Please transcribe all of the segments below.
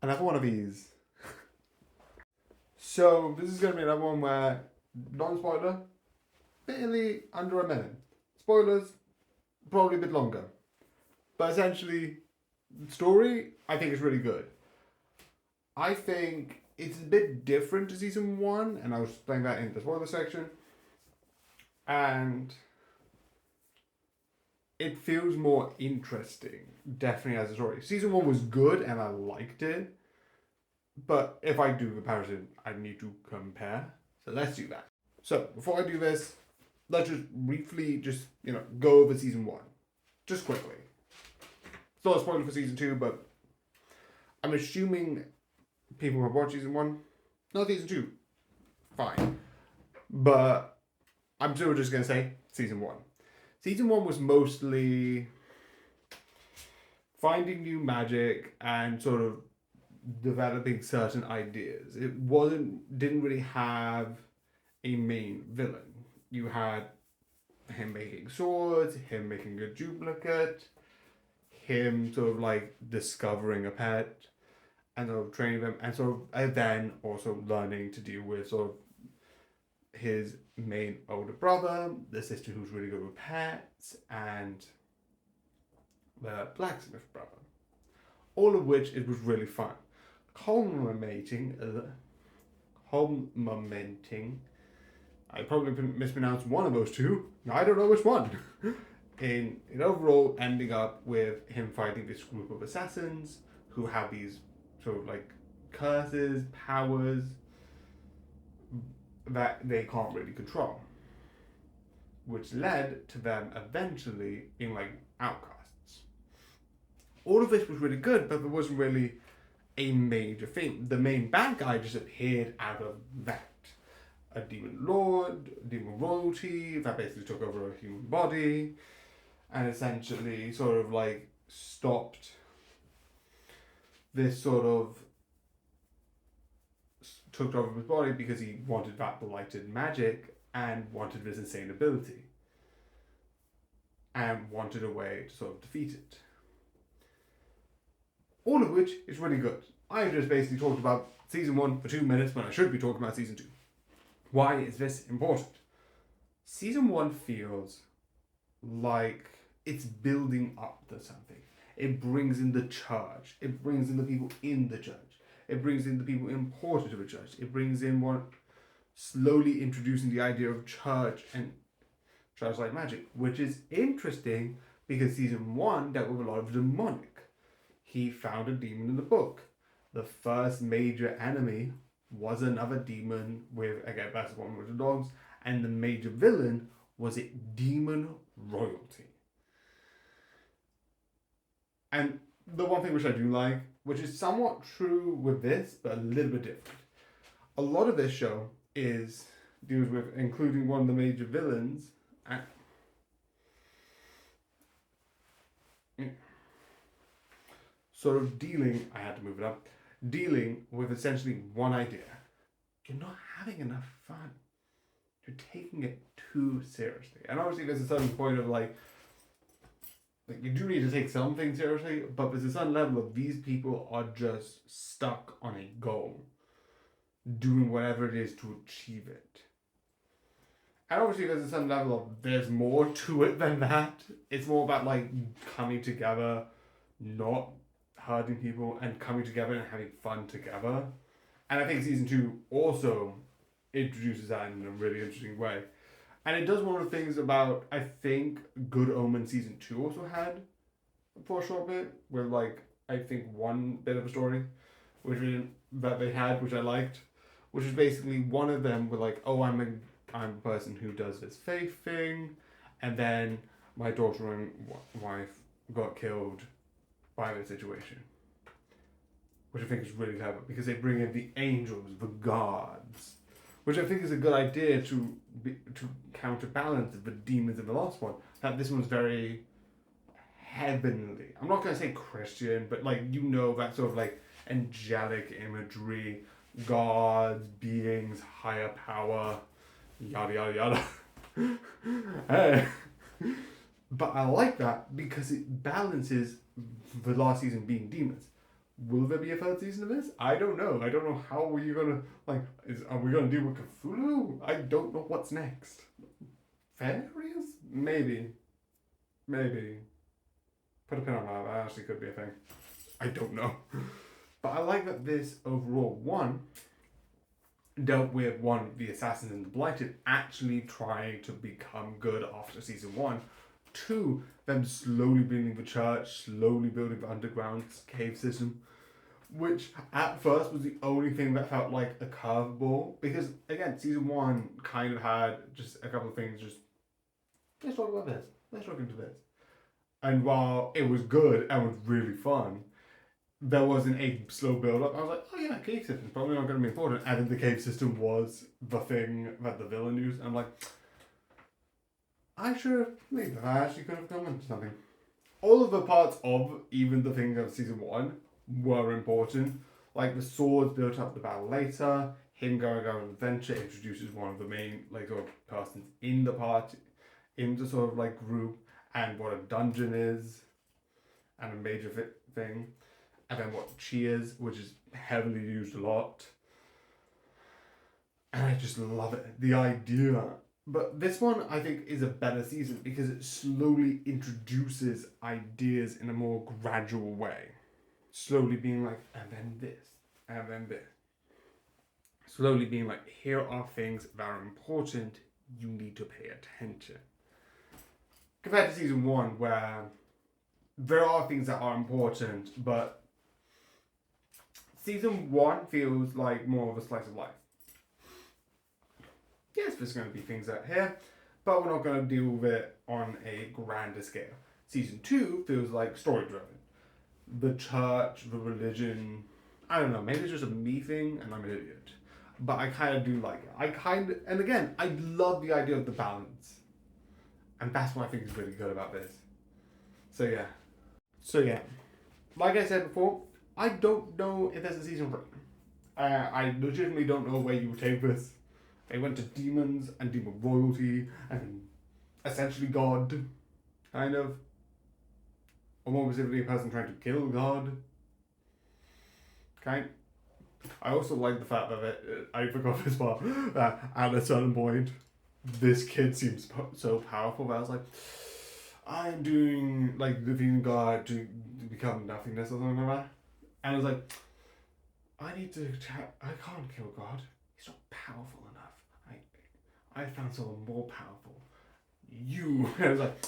Another one of these. So this is going to be another one where, non-spoiler, barely under a minute. Spoilers, probably a bit longer. But essentially, the story, I think is really good. I think it's a bit different to season 1, and I'll explain that in the spoiler section. And it feels more interesting, definitely, as a story. Season 1 was good, and I liked it. But if I do comparison, I need to compare. So let's do that. So before I do this, let's just briefly go over season 1. Just quickly. It's not a spoiler for season 2, but I'm assuming people have watched season 1. Not season 2. Fine. But I'm still just going to say season 1. Season 1 was mostly finding new magic and sort of developing certain ideas. It didn't really have a main villain. You had him making swords, him making a duplicate, him sort of like discovering a pet and sort of training them, and sort of and then also learning to deal with sort of his main older brother, the sister who's really good with pets, and the blacksmith brother. All of which it was really fun. Culminating, I probably mispronounced one of those two. I don't know which one. in overall ending up with him fighting this group of assassins who have these sort of like curses, powers that they can't really control. Which led to them eventually in like outcasts. All of this was really good, but there wasn't really a major thing. The main bad guy just appeared out of that. A demon lord, demon royalty that basically took over a human body and essentially sort of like stopped this sort of took over his body because he wanted that blighted magic and wanted this insane ability and wanted a way to sort of defeat it. All of which is really good. I just basically talked about season 1 for 2 minutes when I should be talking about season 2. Why is this important? Season 1 feels like it's building up to something. It brings in the church. It brings in the people in the church. It brings in the people important to the church. It brings in one slowly introducing the idea of church and church-like magic, which is interesting because season 1 dealt with a lot of demonic. He found a demon in the book. The first major enemy was another demon with, again, that's the one with the dogs, and the major villain was a demon royalty. And the one thing which I do like, which is somewhat true with this, but a little bit different. A lot of this show deals with including one of the major villains and sort of dealing with essentially one idea. You're not having enough fun. You're taking it too seriously. And obviously there's a certain point of like you do need to take something seriously, but there's a certain level of these people are just stuck on a goal, doing whatever it is to achieve it. And obviously there's a certain level of there's more to it than that. It's more about like coming together, not hurting people, and coming together and having fun together. And I think season 2 also introduces that in a really interesting way. And it does one of the things about, I think, Good Omen season 2 also had for a short bit, where like, I think one bit of a story that they had, which I liked, which is basically one of them were like, oh, I'm a person who does this faith thing, and then my daughter and wife got killed by the situation. Which I think is really clever, because they bring in the angels, the gods, which I think is a good idea to counterbalance the demons in the last one. That this one's very heavenly. I'm not going to say Christian, but like, that sort of like angelic imagery, gods, beings, higher power, yada yada yada. Hey. But I like that because it balances the last season being demons. Will there be a third season of this? I don't know. I don't know how are you gonna like. Are we gonna deal with Cthulhu? I don't know what's next. Fairies? Maybe. Put a pin on that. That actually could be a thing. I don't know. But I like that this overall one dealt with the assassins and the blighted actually trying to become good after season one. Two, them slowly building the church, slowly building the underground cave system, which at first was the only thing that felt like a curveball, because again, season one kind of had just a couple of things, just let's talk about this, let's look into this. And while it was good and was really fun, there wasn't a slow build up. I was like, oh yeah, cave system's probably not going to be important. And then the cave system was the thing that the villain used. And I'm like, I should have, maybe I actually could have come into something. All of the parts of even the thing of season one were important. Like the swords built up the battle later, him going on an adventure introduces one of the main like sort of persons in the party, in the sort of like group, and what a dungeon is, and a major thing. And then what chi is, which is heavily used a lot. And I just love it. The idea. But this one, I think, is a better season because it slowly introduces ideas in a more gradual way. Slowly being like, and then this, and then this. Slowly being like, here are things that are important. You need to pay attention. Compared to season one, where there are things that are important, but season one feels like more of a slice of life. Yes, there's going to be things out here, but we're not going to deal with it on a grander scale. Season two feels like story driven. The church, the religion, I don't know, maybe it's just a me thing and I'm an idiot. But I kind of do like it. And again, I love the idea of the balance. And that's what I think is really good about this. So yeah. Like I said before, I don't know if there's a season 3. I legitimately don't know where you would take this. They went to demons and demon royalty and essentially God, kind of. Or more specifically, a person trying to kill God. Kind. I also like the fact that I forgot this part, that at a certain point, this kid seems so powerful that I was like, I'm doing like defeating God to become nothingness or something like that. And I was like, I can't kill God. He's not powerful enough. I found someone more powerful. You. And I was like,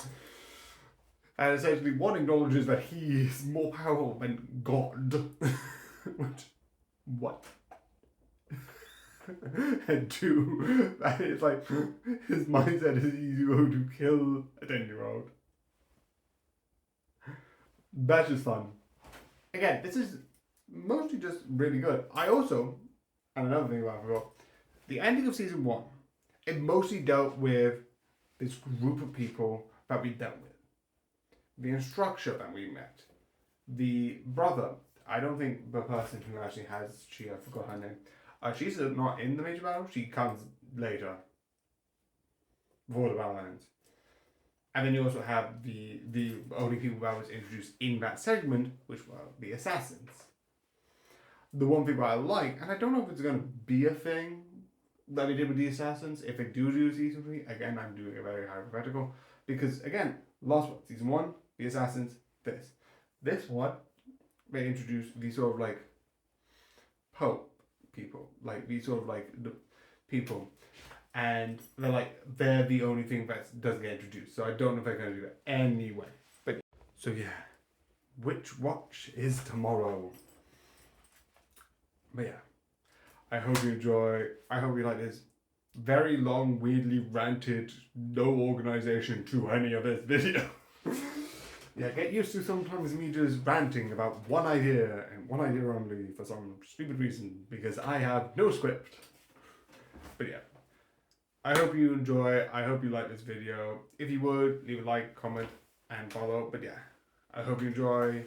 and essentially one acknowledges that he is more powerful than God. Which, what? And two, that it's like, his mindset is easy to kill a 10-year-old. That's just fun. Again, this is mostly just really good. I also, and another thing about I forgot, the ending of season 1, it mostly dealt with this group of people that we dealt with. The instructor that we met. The brother, I don't think the person who actually has I forgot her name. She's not in the major battle, she comes later. Before the battle ends. And then you also have the only people that was introduced in that segment, which were the assassins. The one thing that I like, and I don't know if it's going to be a thing that they did with the assassins, if they do season 3, again, I'm doing a very hypothetical, because again, last one, season 1, the assassins, this one, they introduced these sort of like Pope people, like these sort of like the people, and they're the only thing that doesn't get introduced, so I don't know if they're going to do that anyway. But so yeah, Witch Watch is tomorrow. But yeah, I hope you enjoy. I hope you like this very long, weirdly ranted, no organization to any of this video. Yeah, get used to sometimes me just ranting about one idea and one idea only for some stupid reason because I have no script. But yeah, I hope you enjoy. I hope you like this video. If you would, leave a like, comment, and follow. But yeah, I hope you enjoy.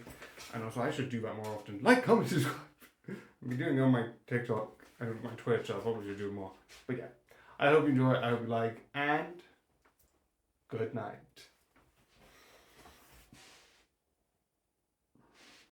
And also, I should do that more often. Like, comment, subscribe. I've been doing it on my TikTok and my Twitch, so I probably should do more. But yeah, I hope you enjoy, I hope you like, and good night.